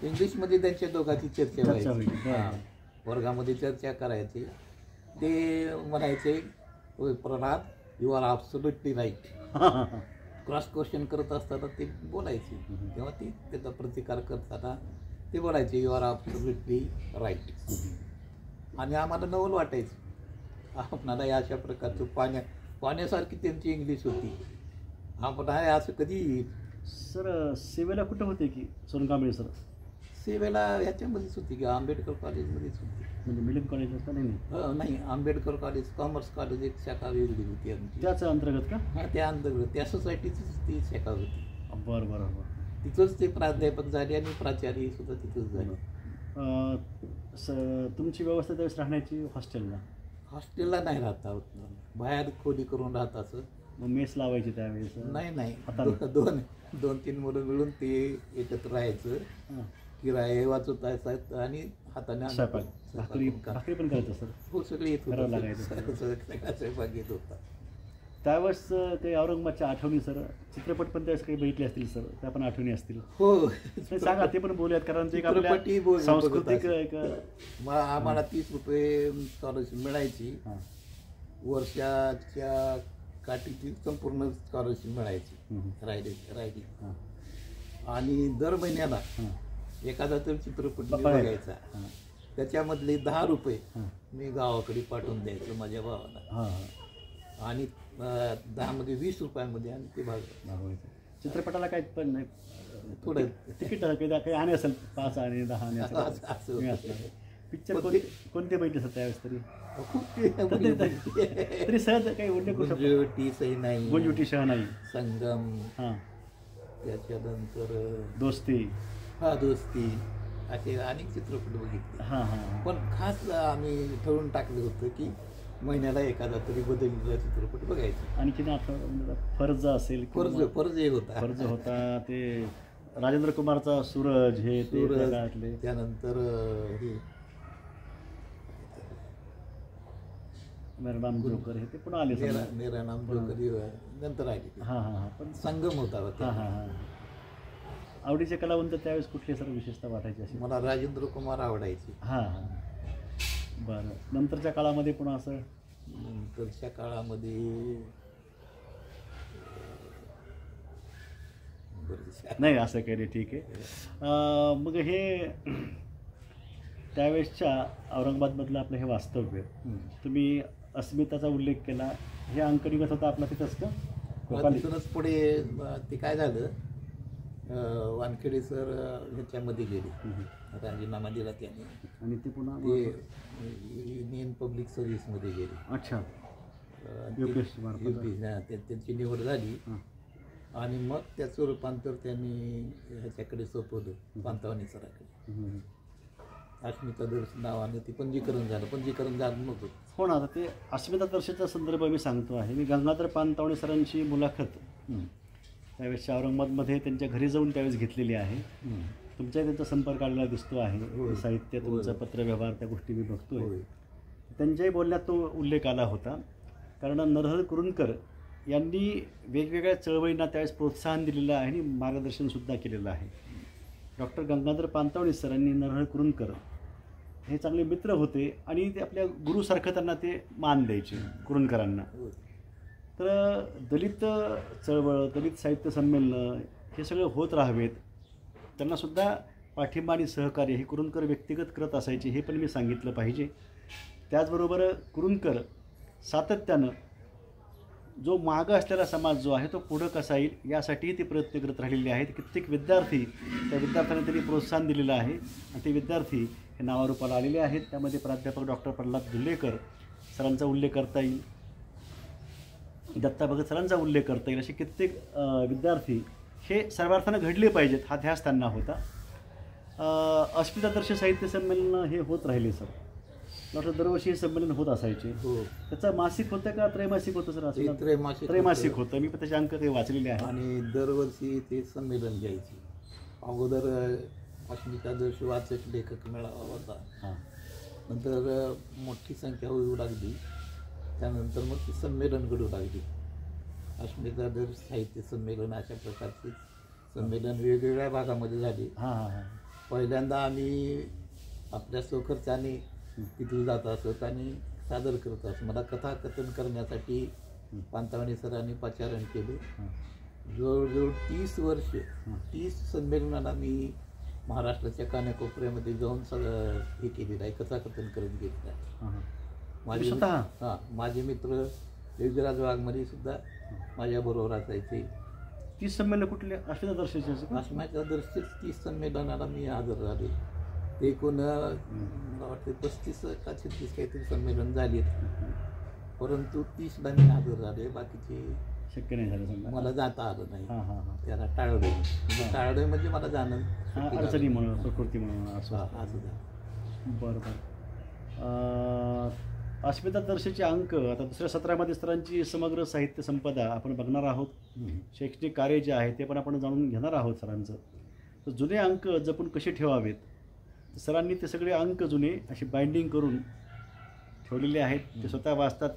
इंग्लिशमध्ये त्यांच्या दोघांची चर्चा व्हायची. वर्गामध्ये चर्चा करायची. ते म्हणायचे, Pralhad you are absolutely right. Cross question करत असताना ते बोलायचे, तेव्हा ते त्याचा प्रतिकार करताना ते बोलायचे यू आर ॲब्सोल्युटली राईट. आणि आम्हाला नवल वाटायचं, आपणाला या अशा प्रकारचं पाण्यासारखी त्यांची इंग्लिश होती. आपण आहे असं कधी. सर सेवेला कुठं होते की सोनकांबळे सर? सेवेला ह्याच्यामध्येच होती की आंबेडकर कॉलेजमध्येच होती. म्हणजे मिलिंद कॉलेज असतं? नाही, आंबेडकर कॉलेज, कॉमर्स कॉलेज एक शाखा वेगळी होती आमची. त्याच्या अंतर्गत का? हां, त्या अंतर्गत त्या सोसायटीचीच ती शाखा होती. बरं. तिथंच ते प्राध्यापक झाले आणि प्राचार्य सुद्धा तिथंच झाले. तुमची व्यवस्था त्यावेळेस राहण्याची हॉस्टेलला नाही राहता होत, बाहेर खोली करून राहत असं. मग मेस लावायची त्यावेळेस? नाही, 2-3 मुलं मिळून ते एकत्र राहायचं, किराये वाचवत आणि हाताने भाकरी पण करायचं सर? हो, सगळे येत होतं, सगळा स्वयंपाक येत होता. त्यावेळेस ते औरंगाबादच्या आठवणी सर, चित्रपट पण त्यावेळेस काही बघितले असतील सर, त्या पण आठवणी असतील? हो, सांगा, ते पण बोलूयात, कारण ते सांस्कृतिक. आम्हाला 30 रुपये स्कॉलरशिप मिळायची. वर्षाच्या काठीची संपूर्ण स्कॉलरशिप मिळायची राहिली. आणि दर महिन्याला एखादा तर चित्रपट बघायचा, त्याच्यामधले 10 रुपये मी गावाकडे पाठवून द्यायचो माझ्या भावाला. आणि 10 मध्ये 20 रुपयांमध्ये आणि ते भागवायचं. चित्रपटाला काही पण नाही, थोडं तिकीट काही आणि असेल 5 आणि 10 आणि असं. पिक्चर कोणते बघितले सर त्यावेळेस? तरी सहज काही उल्लेख करू शकतो? गुंजवटी शहनाई, संगम, त्याच्यानंतर दोस्ती, असे अनेक चित्रपट बघितले. पण खास आम्ही ठरवून टाकलं होतं की महिन्याला एखादा तरी बदललेला चित्रपट बघायचा. आणखी फर्ज असेल? फर्ज होता ते राजेंद्र कुमारचा सूरज, हे त्यानंतर हे मेरा नाम जोकर, हे ते पुन्हा आले. मेरा नाम जोकर नंतर आले. पण संगम होता. आवडीचे कलावंत त्यावेळेस कुठले सर विशेषतः वाटायचे असे? मला राजेंद्र कुमार आवडायचे. बरं. नंतरच्या काळामध्ये पुन्हा असं? नंतरच्या काळामध्ये नाही, असं काही नाही, ठीक आहे. मग हे त्यावेळेसच्या औरंगाबादमधलं आपलं हे वास्तव्य, तुम्ही अस्मिताचा उल्लेख केला, हे अंकनिगत होता आपला तिथंच का? तिथूनच पुढे ते काय झालं, वानखेडे सर ह्याच्यामध्ये गेले, राजीनामा दिला त्याने आणि ते पुन्हा ते युनियन पब्लिक सर्व्हिसमध्ये गेले. अच्छा. त्यांची निवड झाली आणि मग त्याचं रूपांतर त्यांनी ह्याच्याकडे सोपवलं, पांतावणी सराकडे. अस्मिता दर्श नावाने ते पंजीकरण झालं नव्हतं. हो ना. आता ते अस्मिता दर्शचा संदर्भ मी सांगतो आहे. मी गंगाधर पानतावणे सरांची मुलाखत त्यावेळेस औरंगाबादमध्ये त्यांच्या घरी जाऊन त्यावेळेस घेतलेली आहे. तुमच्या त्यांचा संपर्क आलेला दिसतो आहे. साहित्य, तुमचं पत्रव्यवहार, त्या गोष्टी मी बघतोय. त्यांच्याही बोलण्यात तो उल्लेख आला होता. कारण नरहर कुरुंदकर यांनी वेगवेगळ्या चळवळींना त्यावेळेस प्रोत्साहन दिलेलं आहे आणि मार्गदर्शनसुद्धा केलेलं आहे. डॉक्टर गंगाधर पानतावणे सरांनी नरहर कुरुंदकर हे चांगले मित्र होते आणि ते आपल्या गुरुसारखं त्यांना ते मान द्यायचे कुरुंदकरांना. तर दलित चळवळ, दलित साहित्य संमेलनं हे सगळं होत राहावेत, त्यांनासुद्धा पाठिंबा आणि सहकार्य हे कुरुंदकर व्यक्तिगत करत असायचे, हे पण मी सांगितलं पाहिजे. त्याचबरोबर कुरुंदकर सातत्यानं जो मागं असलेला समाज जो आहे तो पुढं कसा येईल यासाठीही ते प्रयत्न करत राहिलेले आहेत. कित्येक विद्यार्थी, त्या विद्यार्थ्यांना त्यांनी प्रोत्साहन दिलेलं आहे आणि ते विद्यार्थी हे नावारूपाला आलेले आहेत. त्यामध्ये प्राध्यापक डॉक्टर प्रल्हाद दुल्लेकर सरांचा उल्लेख करता येईल, दत्ता भगत सरांचा उल्लेख करता येईल. असे कित्येक विद्यार्थी हे सर्वार्थानं घडले पाहिजेत, हा ध्यास त्यांना होता. अस्मिता दर्श साहित्य संमेलन हे होत राहिले सर. डॉक्टर दरवर्षी हे संमेलन होत असायचे. हो. त्याचं मासिक होतं का त्रैमासिक होतं सर? असं त्रैमासिक होतं. मी पण त्याचे अंक ते वाचलेले आहे. आणि दरवर्षी ते संमेलन घ्यायचे. अगोदर अस्मिता दर्श वाचक लेखक मेळावा होता, नंतर मोठी संख्या होऊ लागली, त्यानंतर मग ती संमेलन घडू लागली. अस्मिता दर्श साहित्य संमेलन अशा प्रकारचे संमेलन वेगवेगळ्या भागामध्ये झाले. पहिल्यांदा आम्ही आपल्या स्वखर्चाने तिथे जात असत आणि सादर करत असत. मला कथाकथन करण्यासाठी पांतावणे सरांनी पाचारण केले. जवळजवळ 30 वर्ष 30 संमेलनाला मी महाराष्ट्राच्या कानाकोपऱ्यामध्ये जाऊन सगळं हे केलेलं आहे, कथाकथन करत घेतलं आहे. माझे मित्र योगीराज वाघमारे सुद्धा माझ्याबरोबर असायचे. 30 संमेलन कुठले? अस्मिता दर्शचे? अस्मिता दर्शच 30 संमेलनाला मी हजर झाले. एकूण मला वाटते 35 का 36 काहीतरी संमेलन झाले, परंतु 30ला मी हजर झाले. बाकीचे शक्य नाही झालं, मला जाता आलं नाही. त्याला टाळलं म्हणजे मला जाणं अडचणी म्हणून, प्रकृती म्हणून असं झालं. बरं. अस्मिता दर्शचे अंक आता दुसऱ्या सत्रामध्ये सरांची समग्र साहित्य संपदा आपण बघणार आहोत. शैक्षणिक कार्य जे आहे ते पण आपण जाणून घेणार आहोत सरांचं. तर जुने अंक जपून कसे ठेवावेत, सरांनी ते सगळे अंक जुने अशी बाइंडिंग करून ठेवलेले आहेत. ते स्वतः वाचतात,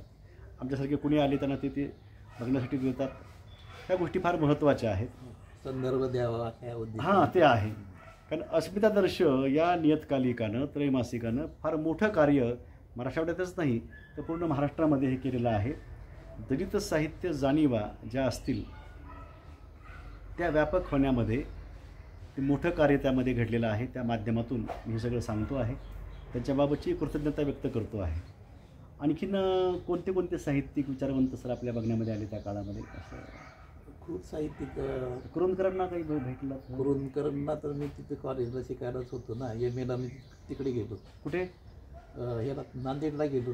आमच्यासारखे कुणी आले त्यांना ते बघण्यासाठी देतात. ह्या गोष्टी फार महत्त्वाच्या आहेत. संदर्भ द्यावा ते आहे. कारण अस्मिता दर्श या नियतकालिकानं, त्रैमासिकानं फार मोठं कार्य महाराष्ट्रातच नाही तर पूर्ण महाराष्ट्रामध्ये हे केलेलं आहे. दलित साहित्य जाणीवा ज्या असतील त्या व्यापक होण्यामध्ये ते मोठं कार्य त्यामध्ये घडलेलं आहे. त्या माध्यमातून मी हे सगळं सांगतो आहे, त्यांच्याबाबतची कृतज्ञता व्यक्त करतो आहे. आणखीन कोणते कोणते साहित्यिक विचारवंत सर आपल्या बघण्यामध्ये आले त्या काळामध्ये? असं खूप साहित्यिक. कुरुंदकरांना काही भेटला? कुरुंदकरांना तर मी तिथे कॉलेजला शिकायलाच होतो ना, MA ला मी तिकडे गेलो. कुठे? ह्याला नांदेडला गेलो.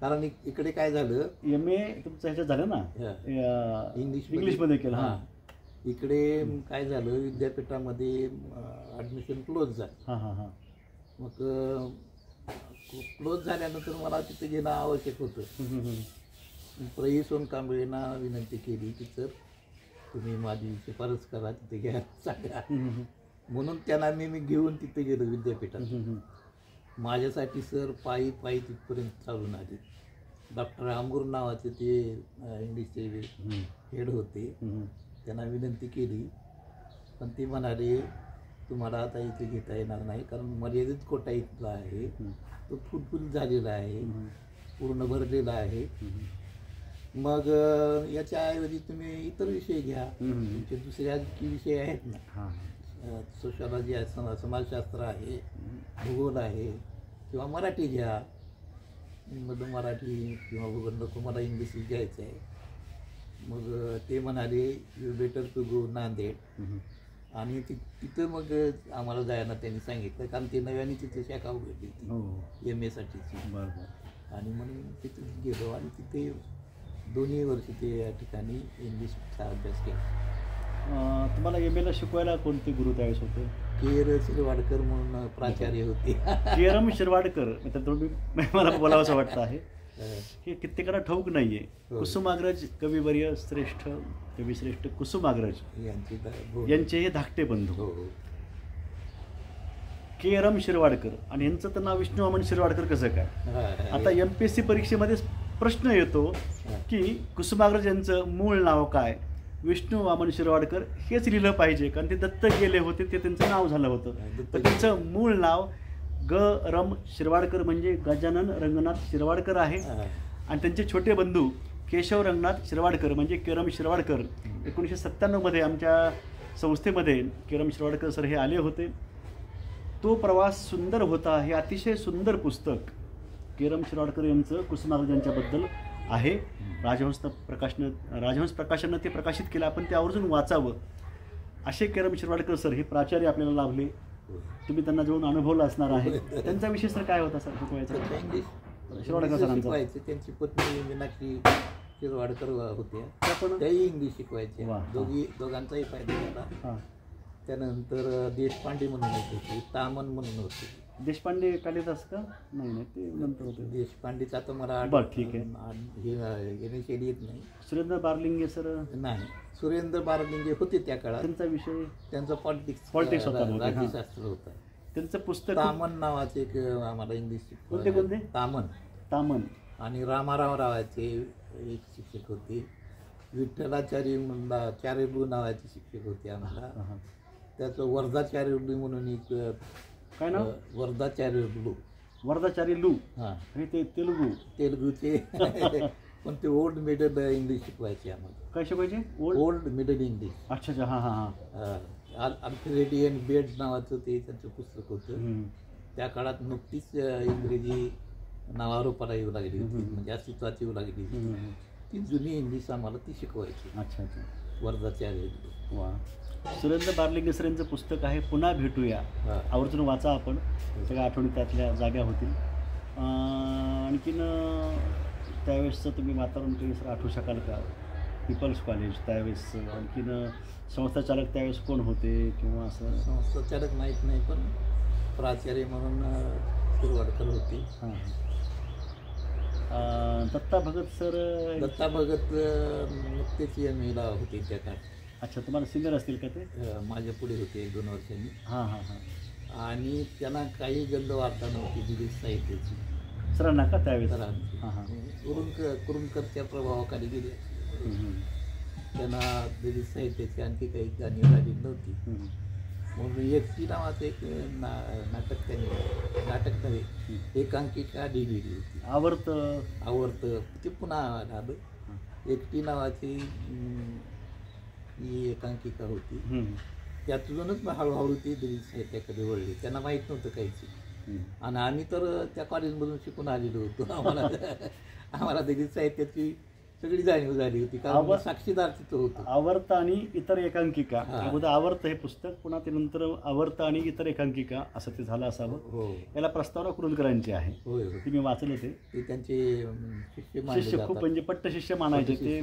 कारण इकडे काय झालं, MA तुमचं ह्याच्यात झालं ना, इंग्लिशमध्ये केलं. इकडे काय झालं, विद्यापीठामध्ये ॲडमिशन क्लोज झालं. मग क्लोज झाल्यानंतर मला तिथे घेणं आवश्यक होतं. प्रई सोनकांबळेंना विनंती केली की सर तुम्ही माझी शिफारस करा, तिथे घ्या सांगा. म्हणून त्यांना मी घेऊन तिथे गेलो विद्यापीठात. माझ्यासाठी सर पायी तिथपर्यंत चालून आले. डॉक्टर आंबूर नावाचे ते इंग्लिशचे हेड होते, त्यांना विनंती केली, पण ते म्हणाले तुम्हाला आता इथे घेता येणार नाही, कारण मर्यादित कोटा इथला आहे, तो फुलफुल झालेला आहे, पूर्ण भरलेला आहे. मग याच्याऐवजी तुम्ही इतर विषय घ्या, तुमचे दुसरे आणखी विषय आहेत ना, सोशॉलॉजी आहे, समाजशास्त्र आहे, भूगोल आहे, किंवा मराठी घ्या. मग मराठी किंवा भूगोल नको, मला इंग्लिश घ्यायचं आहे. मग ते म्हणाले you better to go Nanded. आणि तिथं मग आम्हाला जायला त्यांनी सांगितलं, कारण ते नव्याने तिथे शाखा उघडली होती MA साठीची. बरोबर. आणि म्हणून तिथे गेलो आणि तिथे 2 वर्ष ते या ठिकाणी इंग्लिशचा अभ्यास केला. तुम्हाला MA शिकवायला कोणते गुरु त्यावेळेस होते? KR शिरवाडकर म्हणून प्राचार्य होते. KR शिरवाडकर, मला बोलावंसं वाटतं आहे, हे कित्येकांना ठाऊक नाहीये. कुसुमाग्रज कविवर्य श्रेष्ठ कविश्रेष्ठ कुसुमाग्रज यांचे हे धाकटे बंधू KR शिरवाडकर. आणि यांचं तर नाव विष्णू वामन शिरवाडकर कसं काय? आता MPSC परीक्षेमध्ये प्रश्न येतो की कुसुमाग्रज यांचं मूळ नाव काय? विष्णू वामन शिरवाडकर हेच लिहिलं पाहिजे, कारण ते दत्तक गेले होते, ते त्यांचं नाव झालं होतं. तर त्यांचं मूळ नाव GR शिरवाडकर म्हणजे गजानन रंगनाथ शिरवाडकर आहे. आणि त्यांचे छोटे बंधू केशव रंगनाथ शिरवाडकर म्हणजे KR शिरवाडकर. 1997 आमच्या संस्थेमध्ये KR शिरवाडकर सर हे आले होते. तो प्रवास सुंदर होता हे अतिशय सुंदर पुस्तक KR शिरवाडकर यांचं कुसुमाग्रज यांच्याबद्दल आहे. राजहंस प्रकाशनानं ते प्रकाशित केलं. आपण ते आवर्जून वाचावं. असे KR शिरवाडकर सर हे प्राचार्य आपल्याला लाभले. तुम्ही त्यांना जवळून अनुभवलं असणार आहे. त्यांचा विषय सर काय होता सर शिकवायचा? शिरवाडकर सरांचा. त्यांची पत्नी मीनाक्षी शिरवाडकर होत्या, त्याही इंग्लिश शिकवायच्या. दोघांचाही फायदा झाला. त्यानंतर देशपांडे म्हणून होते, तामन म्हणून होते. देशपांडे कालिदास का? नाही, ते नंतर होते. देशपांडेचा आता मला ठीक आहे येत नाही. सुरेंद्र बारलिंगे सर? नाही, सुरेंद्र बारलिंगे होते त्या काळात. त्यांचा विषय त्यांचा पॉलिटिक्स होता, राज्यशास्त्र होता. त्यांचं पुस्तक तामन नावाचे एक आम्हाला इंग्लिश कोणते? तामन. आणि रामाराव रावाचे एक शिक्षक होते. विठ्ठलाचार्य नावाचे शिक्षक होते आम्हाला. त्याचं वर्धाचार्य म्हणून एक काय नाव? वर्धाचार्य लू. आणि ते तेलुगूचे पण ते ओल्ड मिडल इंग्लिश शिकवायचे आम्हाला. काय शिकवायचे? Old middle English. अच्छा. अल्फ्रेडियन बेड नावाचं ते त्यांचं पुस्तक होतं. त्या काळात नुकतीच इंग्रजी नावारूपाला येऊ लागली होती, म्हणजे अस्तित्वात येऊ लागली होती. ती जुनी इंग्लिश आम्हाला ती शिकवायची. अच्छा. वर्धाचार्य. वा. सुरेंद्र बारलिंगे सर यांचं पुस्तक आहे पुन्हा भेटूया. आवर्जून वाचा आपण. सगळ्या आठवणी त्यातल्या जाग्या होतील. आणखीन त्यावेळेसचं तुम्ही वातावरण काही सर आठवू शकाल का? पीपल्स कॉलेज त्यावेळेस, आणखीन संस्थाचालक त्यावेळेस कोण होते किंवा असं? संस्थाचालक माहीत नाही, पण प्राचार्य म्हणून शिरवाडकर होते. दत्ता भगत सर? दत्ता भगत नुकतेच MA होते त्या काळात. अच्छा, तुम्हाला सिनियर असतील का ते? माझ्या पुढे होते 1-2 वर्षांनी. आणि त्यांना काही गंध वार्ता नव्हती विदेश साहित्याची. सरांना का त्यावेळेस? कुरुंदकरच्या प्रभावाखाली गेले. त्यांना विदेश साहित्याची आणखी काही जाणीव झाली नव्हती. म्हणून एकटी नावाचं एक नाटक नव्हे, एकांकिका लिहिलेली होती. आवर्त ते पुन्हा आलं. एकटी नावाची ही एकांकिका होती. त्यातूनच हळूहळू ती दिल्ली साहित्याकडे वळली. त्यांना माहीत नव्हतं काहीच. आणि आम्ही तर त्या कॉलेजमधून शिकून आलेलो होतो. आम्हाला दिल्ली साहित्याची सगळी जाणीव झाली होती, कारण साक्षीदार तिथं होतो. आवर्त आणि इतर एकांकिका. अगोदर आवर्त हे पुस्तक, पुन्हा ते नंतर आवर्त आणि इतर एकांकिका असं ते झालं असावं. याला प्रस्तावना कुरुंदकरांची आहे. ती मी वाचलं. ते त्यांचे शिष्य खूप म्हणजे पट्ट शिष्य मानायचे ते.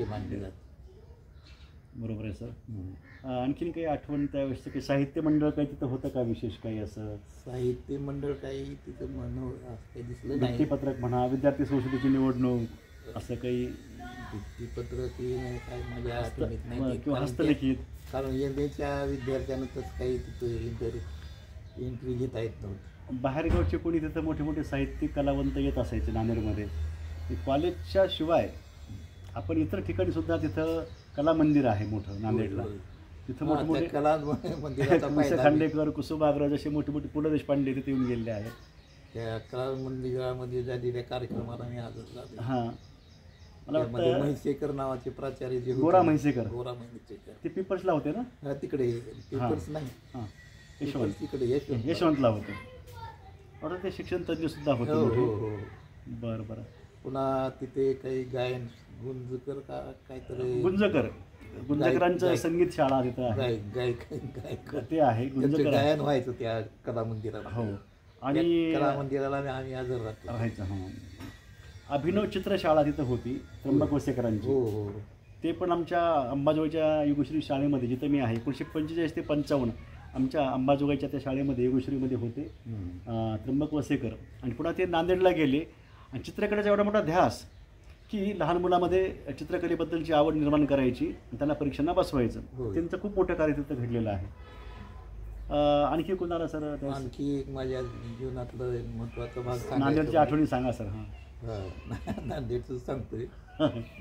बरोबर आहे सर. आणखीन काही आठवण त्यावेळेस? काही साहित्य मंडळ काही तिथं होतं का विशेष काही असं? साहित्य मंडळ काही तिथं काही दिसलं नाही. भित्तीपत्रक म्हणा, विद्यार्थी संसदेची निवडणूक, असं काही भित्तीपत्रक काय माझ्या आठवणीत नाही. किंवा हस्तलिखित, कारण MAच्या विद्यार्थ्यांना तसं काही तिथं एंट्री घेता येत नव्हतं. बाहेरगावचे कोणी तिथं मोठे मोठे साहित्यिक कलावंत येत असायचे नांदेडमध्ये. कॉलेजच्या शिवाय आपण इतर ठिकाणी सुद्धा तिथं कला मंदिर आहे मोठं नांदेडला. तिथं मोठे मोठे कला मंदिर, खांडेकर, कुसुमाग्रज असे मोठे मोठे पु ल देशपांडे तिथे येऊन गेलेले आहेत. त्या कला मंदिरामध्ये झालेल्या कार्यक्रमाला मी हजर झालो. मला वाटतं म्हैसेकर नावाचे प्राचार्य जे गोरा म्हैसेकर ते पीपल्सला होते ना? तिकडे पीपल्स नाही, यशवंतला होते. वाटतं ते शिक्षण तज्ञ सुद्धा होते. बरं. पुन्हा तिथे काही गायन गुंजकर का काहीतरी, गुंजकर गुंजकरांचं संगीत शाळा तिथं आहे, गायक ते आहे. गुंजकर गायन व्हायचं त्या कला मंदिराला. हो, आणि कला मंदिराला आम्ही हजर राहायचं. हां, अभिनव चित्रशाळा तिथं होती त्र्यंबक वसेकरांची. हो हो, ते पण आमच्या अंबाजोगाईच्या युगश्री शाळेमध्ये जिथं मी आहे 1945 ते 55 आमच्या अंबाजोगाईच्या त्या शाळेमध्ये युगश्रीमध्ये होते त्र्यंबक वसेकर. आणि पुन्हा ते नांदेडला गेले आणि चित्रकलेचा एवढा मोठा ध्यास की लहान मुलामध्ये चित्रकलेबद्दलची आवड निर्माण करायची, त्यांना परीक्षांना बसवायचं. त्यांचं खूप मोठं कार्य तिथं घडलेलं आहे. आणखी कोणाला सर? आणखी एक माझ्या जीवनातलं महत्त्वाचा भाग नांदेडची आठवणी सांगा सर. हां, नांदेडचं सांगतोय.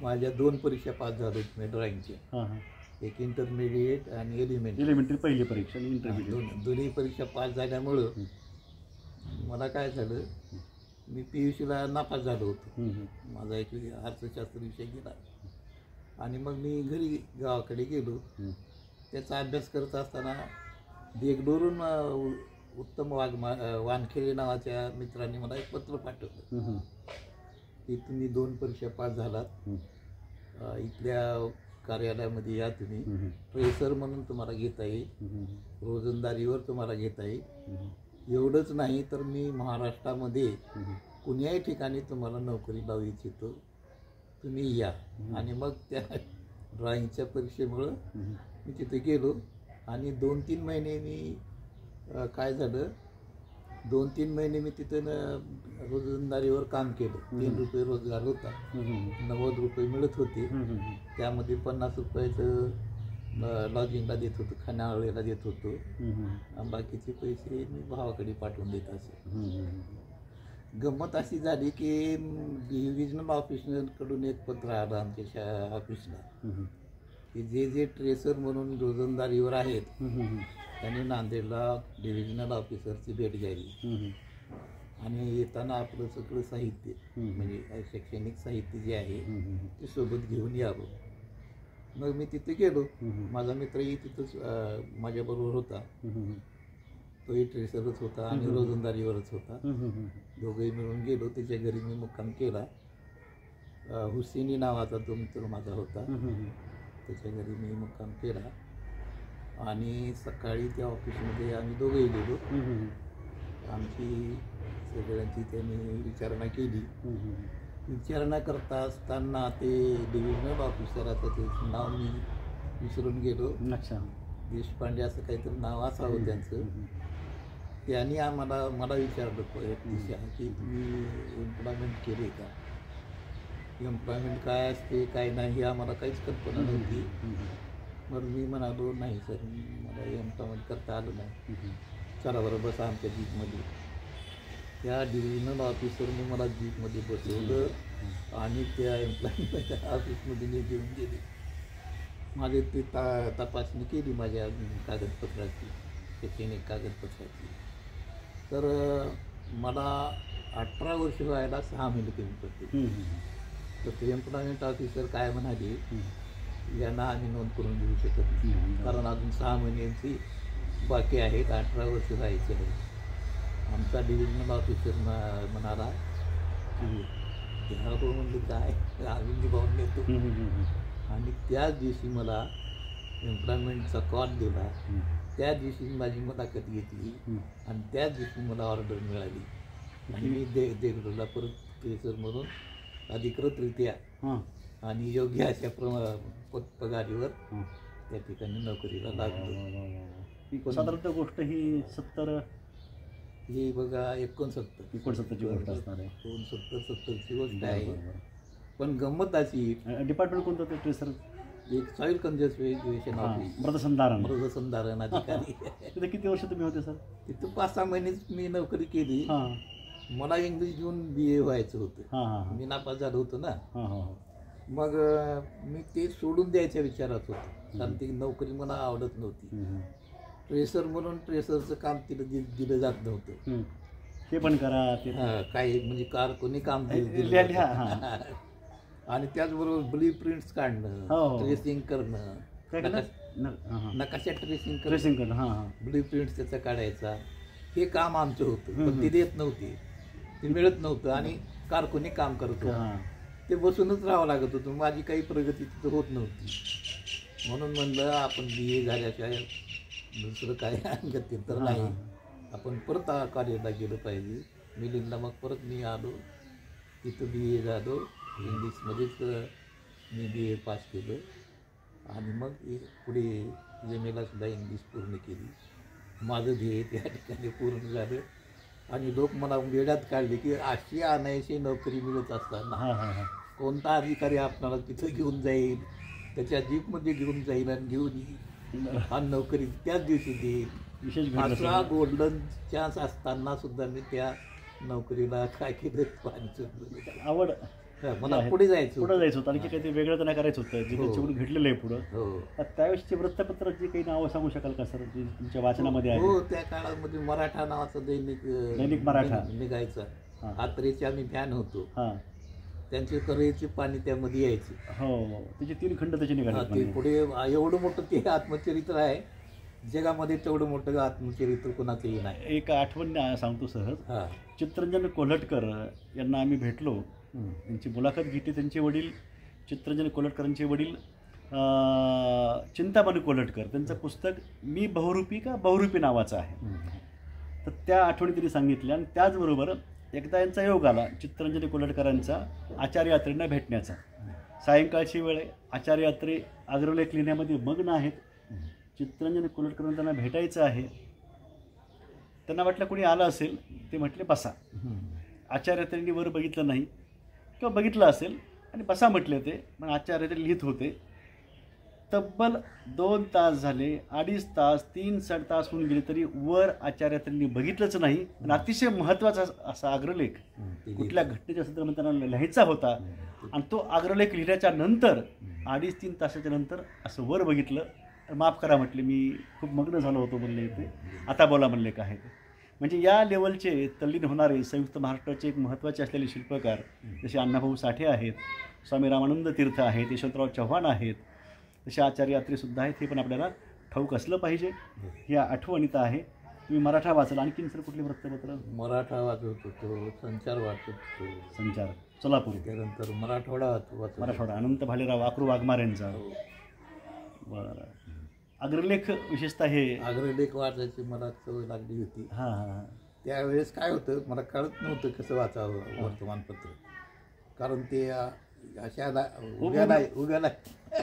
माझ्या 2 परीक्षा पास झालो मी ड्रॉइंगच्या. हां हां, एक इंटरमिडिएट आणि एलिमेंटरी पहिली परीक्षा आणि इंटरमिडिएट. दोन्ही परीक्षा पास झाल्यामुळं मला काय झालं, मी PUCला नापास झालो होतो. माझा एक अर्थशास्त्र विषय गेला आणि मग मी घरी गावाकडे गेलो. त्याचा अभ्यास करत असताना देगलूरून उत्तम वानखेडे नावाच्या मित्रांनी मला एक पत्र पाठवलं की तुम्ही 2 परीक्षा पास झालात, इथल्या कार्यालयामध्ये या, तुम्ही ट्रेसर म्हणून तुम्हाला घेता येईल, रोजंदारीवर तुम्हाला घेता येईल. एवढंच नाही तर मी महाराष्ट्रामध्ये कुण्याही ठिकाणी तुम्हाला नोकरी लावू इच्छितो, तुम्ही या. आणि मग त्या ड्रॉइंगच्या परीक्षेमुळं मी तिथे गेलो आणि 2-3 महिने मी काय झालं, 2-3 महिने मी तिथं रोजंदारीवर काम केलं. 3 रुपये रोजगार होता, 90 रुपये मिळत होते. त्यामध्ये 50 रुपयाचं लॉजिंगला देत होतो, खानावळीला देत होतो, आणि बाकीचे पैसे मी भावाकडे पाठवून देत असे. गंमत अशी झाली की डिव्हिजनल ऑफिसरकडून एक पत्र आलं आमच्या ऑफिसला की जे ट्रेसर म्हणून रोजंदारीवर आहेत त्यांनी नांदेडला डिव्हिजनल ऑफिसरची भेट घ्यायली आणि येताना आपलं सगळं साहित्य म्हणजे शैक्षणिक साहित्य जे आहे ते सोबत घेऊन यावं. मग मी तिथे गेलो. माझा मित्रही तिथंच माझ्याबरोबर होता. तोही ट्रेसरच होता आणि रोजंदारीवरच होता. दोघंही मिळून गेलो. त्याच्या घरी मी मुक्काम केला. हुसेनी नावाचा तो मित्र माझा होता. त्याच्या घरी मी मुक्काम केला आणि सकाळी त्या ऑफिसमध्ये आम्ही दोघंही गेलो. आमची सगळ्यांची त्यांनी विचारणा केली. विचारणा करता असताना ते डिव्हिजनल ऑफिसराचं ते नाव मी विसरून गेलो. देशपांडे असं काहीतरी नाव असावं त्यांचं. त्यांनी मला विचारलं की तुम्ही एम्प्लॉयमेंट केली का, एम्प्लॉयमेंट काय असते काय नाही हे आम्हाला काहीच कल्पना नव्हती. मग मी म्हणालो नाही सर, मला एम्प्लॉयमेंट करता आलं नाही. चला बरं बसा आमच्या जीपमध्ये. त्या डिव्हिजनल ऑफिसरने मला जीपमध्ये बसवलं आणि त्या एम्प्लॉयमेंट ऑफिसमध्ये मी घेऊन गेले. माझे ते तपासणी केली माझ्या कागदपत्राची, शैक्षणिक कागदपत्राची. तर मला 18 वर्ष व्हायला 6 महिने कमी पडते. तर ते एम्प्लॉयमेंट ऑफिसर काय म्हणाले, यांना आम्ही नोंद करून देऊ शकत नाही कारण अजून 6 महिन्यांची बाकी आहेत, 18 वर्ष व्हायचे आहे. आमचा डिव्हिजनल ऑफिसर म्हणाला की ह्या म्हणजे काय आम्ही निभावून नेतो. आणि त्याच दिवशी मला एम्प्लॉयमेंटचा कॉल दिला. त्या दिवशी माझी मुलाखत घेतली आणि त्याच दिवशी मला ऑर्डर मिळाली आणि मी देगलूरला परत ट्रेसर म्हणून अधिकृतरित्या आणि योग्य अशा पगारीवर त्या ठिकाणी नोकरीला लागलो. साधारणतः गोष्ट ही 70 ही बघा 69ची गोष्ट असणार आहे. 69-70ची गोष्ट आहे. पण गंमत अशी, डिपार्टमेंट कोणतं ते ट्रेसर? एक सॉईल कन्झर्वेशन ऑफिस, मृदसंधारण अधिकारी. तिथे किती वर्ष तुम्ही होते सर? तिथं 5-6 महिनेच मी नोकरी केली. मला इंग्लिश घेऊन BA व्हायचं होतं. मी नापास झालो होतो ना. मग मी ते सोडून द्यायच्या विचारात होतो कारण ती नोकरी मला आवडत नव्हती. ट्रेसर म्हणून ट्रेसरचं काम तिला दिलं जात नव्हतं. ते पण करा काही म्हणजे कोणी काम आणि त्याचबरोबर ब्लू प्रिंट्स काढणं, ट्रेसिंग करणं, नकाशा ट्रेसिंग करणं, ब्लू प्रिंट्स त्याचा काढायचा, हे काम आमचं होतं. पण ते देत नव्हते, ते मिळत नव्हतं आणि कारकुनी काम करत होतं. ते बसूनच राहावं लागत होतं. माझी काही प्रगती तिथं होत नव्हती. म्हणून म्हणलं आपण BA झाल्याशिवाय दुसरं काय गत्यंतर नाही, आपण परत कॉलेजला गेलं पाहिजे. मिलिंदला मग परत मी आलो, तिथं BA झालो. इंग्लिशमध्येच मी BA पास केलं आणि मग पुढे MAला सुद्धा इंग्लिश पूर्ण केली. माझं ध्येय त्या ठिकाणी पूर्ण झालं आणि लोक मला वेड्यात काढले की अशी अनायशी नोकरी मिळत असताना कोणता अधिकारी आपल्याला तिथं घेऊन जाईल, त्याच्या जीपमध्ये घेऊन जाईल आणि घेऊन येईल आणि नोकरी त्याच दिवशी देईल. विशेष असा गोल्डन चान्स असताना सुद्धा मी त्या नोकरीला काय केलं, पाणी सुटलं. आवड मला पुढे जायचं होतं, आणखी काही वेगळं तर नाही करायचं होतं, जे त्यांच्याकडून घडलेलं आहे पुढं. त्यावेळेसची वृत्तपत्र जी काही नावं सांगू शकाल का सर, जी तुमच्या वाचनामध्ये आहे? हो, त्या काळामध्ये मराठा नावाचं दैनिक मराठा निघायचं. आत्रेचे आम्ही फॅन होतो. त्यांचे करेचे पाणी त्यामध्ये यायचे. हो, त्याचे 3 खंड त्याचे निघाले. ते पुढे एवढं मोठं ते आत्मचरित्र आहे, जगामध्ये तेवढं मोठं आत्मचरित्र कोणाचंही नाही. एक आठवण सांगतो सहज. चित्रंजन कोल्हटकर यांना आम्ही भेटलो, त्यांची मुलाखत घेतली. त्यांचे वडील चित्रंजन कोल्हटकरांचे वडील चिंतामणी कोल्हटकर, त्यांचं पुस्तक मी बहुरूपी का बहुरूपी नावाचं आहे. तर त्या आठवणी त्यांनी सांगितल्या. आणि त्याचबरोबर एकदा यांचा योग आला चित्रंजन कोल्हटकरांचा आचार्य अत्रेंना भेटण्याचा. सायंकाळची वेळ आहे, आचार्य अत्रे अग्रलेख लिहिण्यामध्ये मग्न आहेत. चित्रंजन कोल्हटकरांना त्यांना भेटायचं आहे. त्यांना वाटलं कोणी आलं असेल, ते म्हटले बसा. आचार्य अत्रेंनी वर बघितलं नाही किंवा बघितलं असेल आणि बसा म्हटले ते. पण आचार्य ते लिहित होते. तब्बल 2 तास झाले, 2.5 तास, 3 तास होऊन गेले तरी वर आचार्य त्यांनी बघितलंच नाही. आणि अतिशय महत्त्वाचा असा अग्रलेख कुठल्या घटनेच्या संदर्भात त्यांना लिहायचा होता. आणि तो अग्रलेख लिहिल्याच्या नंतर 2.5-3 तासाच्या नंतर असं वर बघितलं. माफ करा म्हटले, मी खूप मग्न झालो होतो म्हणले, ते आता बोला म्हणले काय ते. म्हणजे या लेवलचे तल्लीन होणारे संयुक्त महाराष्ट्राचे एक महत्त्वाचे असलेले शिल्पकार जसे अण्णाभाऊ साठे आहेत, स्वामी रामानंद तीर्थ आहेत, यशवंतराव चव्हाण आहेत, तसे आचार्य अत्रेसुद्धा आहेत. हे पण आपल्याला ठाऊक असलं पाहिजे. ही आठवणीत आहे. तुम्ही मराठा वाचला, आणखीन सर कुठले वृत्तपत्र? मराठा वाचत होतो, संचार वाचत होतो. संचार सोलापूर, त्यानंतर मराठवाडा अनंत भालेराव आकरू वाघमार यांचा. बरं, अग्रलेख विशेषतः हे अग्रलेख वाचायची मला सवय लागली होती. त्यावेळेस काय होतं, मला कळत नव्हतं कसं वाचावं वर्तमानपत्र, कारण ते अशा उभ्या नाही